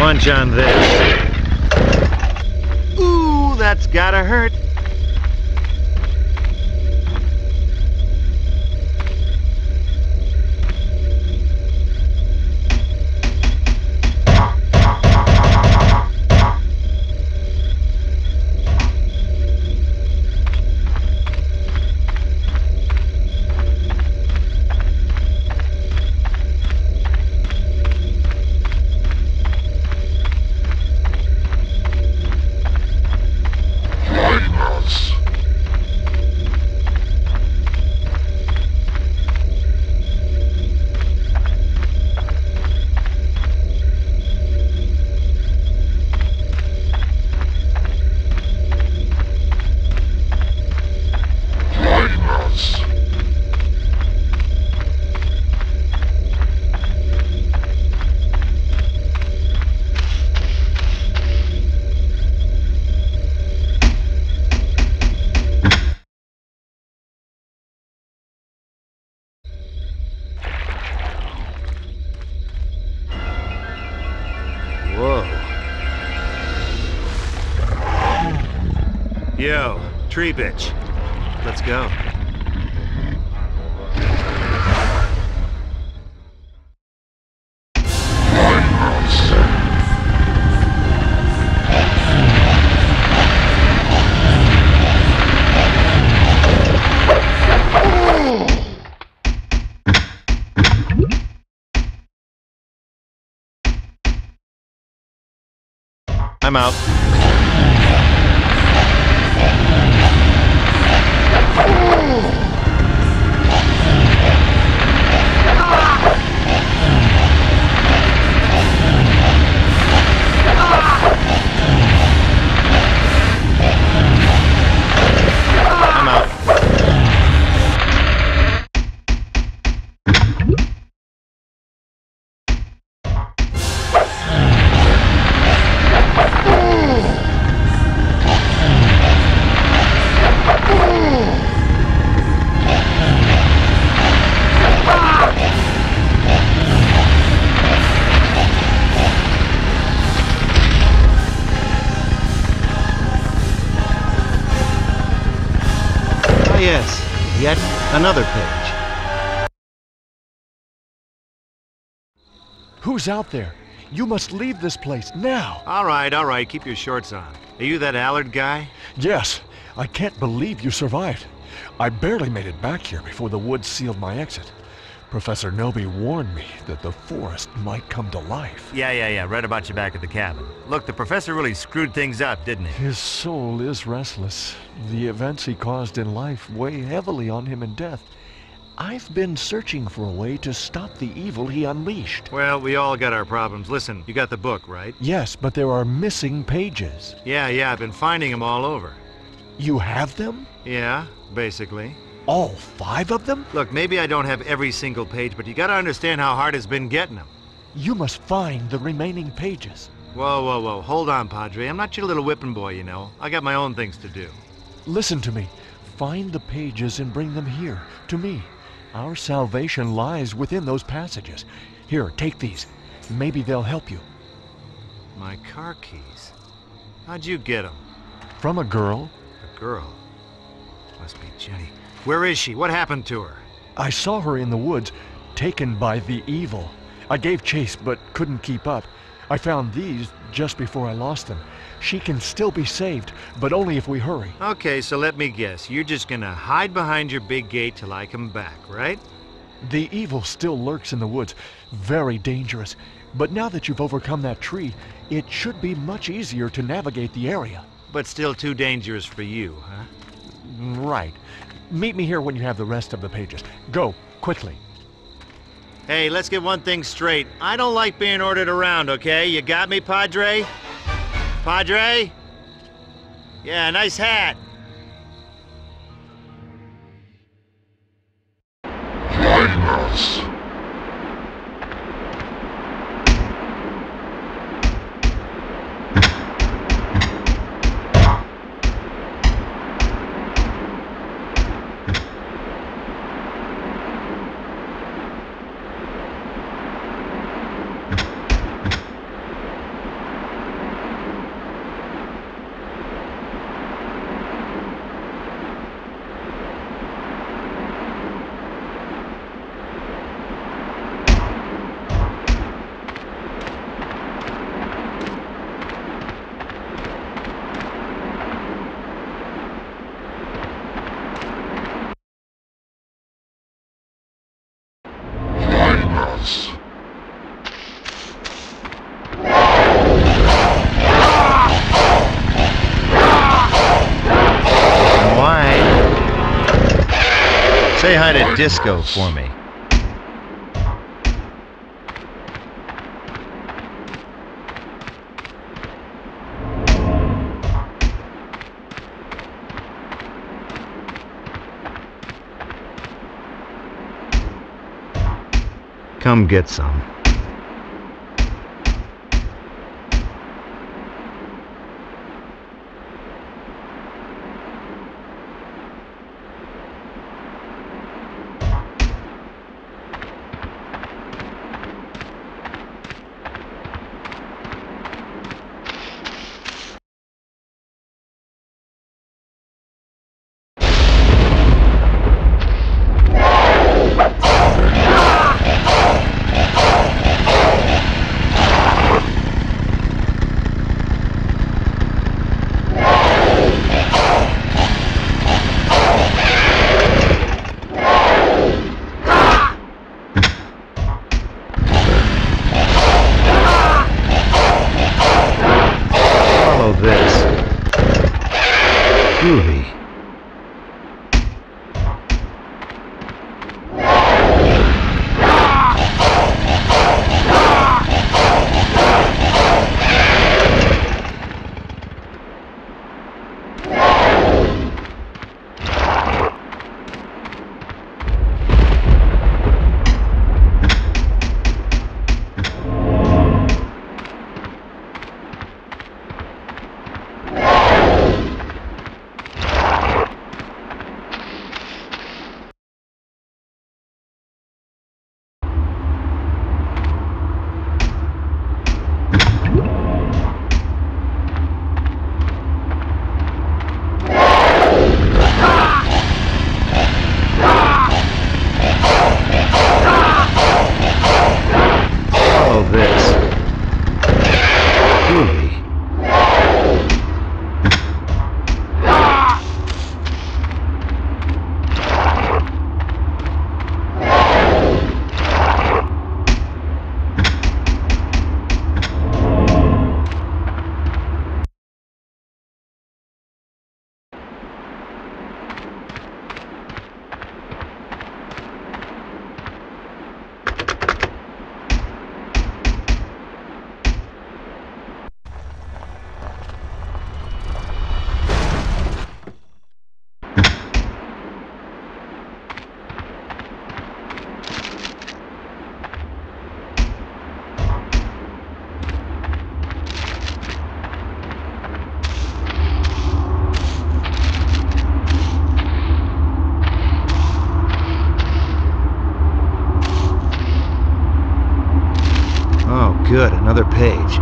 Munch on this. Ooh, that's gotta hurt. Whoa. Yo, tree bitch. Let's go. I'm out. I'm out. Yes, yet another page. Who's out there? You must leave this place now. All right, keep your shorts on. Are you that Allard guy? Yes, I can't believe you survived. I barely made it back here before the woods sealed my exit. Professor Nobi warned me that the forest might come to life. Yeah, read about you back at the cabin. Look, the professor really screwed things up, didn't he? His soul is restless. The events he caused in life weigh heavily on him in death. I've been searching for a way to stop the evil he unleashed. Well, we all got our problems. Listen, you got the book, right? Yes, but there are missing pages. Yeah, I've been finding them all over. You have them? Yeah, basically. All 5 of them? Look, maybe I don't have every single page, but you gotta understand how hard it's been getting them. You must find the remaining pages. Whoa. Hold on, Padre. I'm not your little whipping boy, you know. I got my own things to do. Listen to me. Find the pages and bring them here, to me. Our salvation lies within those passages. Here, take these. Maybe they'll help you. My car keys? How'd you get them? From a girl. A girl? Must be Jenny. Where is she? What happened to her? I saw her in the woods, taken by the evil. I gave chase, but couldn't keep up. I found these just before I lost them. She can still be saved, but only if we hurry. Okay, so let me guess. You're just gonna hide behind your big gate till I come back, right? The evil still lurks in the woods. Very dangerous. But now that you've overcome that tree, it should be much easier to navigate the area. But still too dangerous for you, huh? Right. Meet me here when you have the rest of the pages. Go, quickly. Hey, let's get one thing straight. I don't like being ordered around, okay? You got me, Padre? Padre? Yeah, nice hat. Linus. Mouse. Why? Say hi to Disco for me. Come get some. This. Groovy. Good, another page.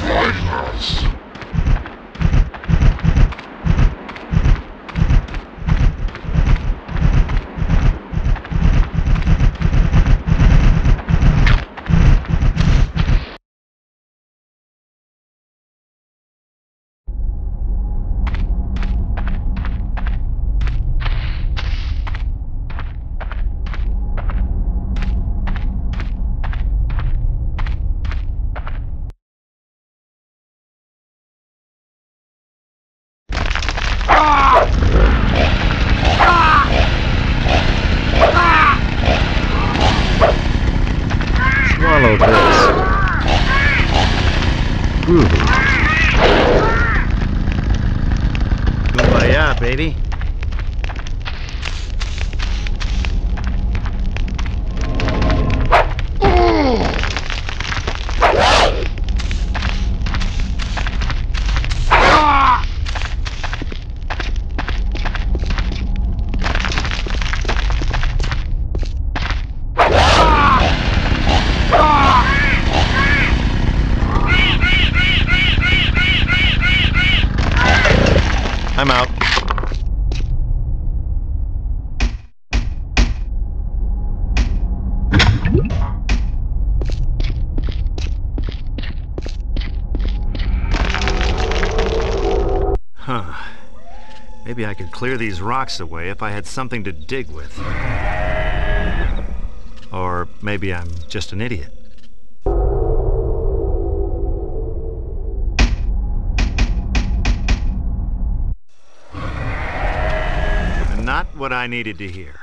Flying Mouse. Swallow this. Groovy. Kumbaya, baby. I'm out. Huh. Maybe I could clear these rocks away if I had something to dig with. Or maybe I'm just an idiot. Not what I needed to hear.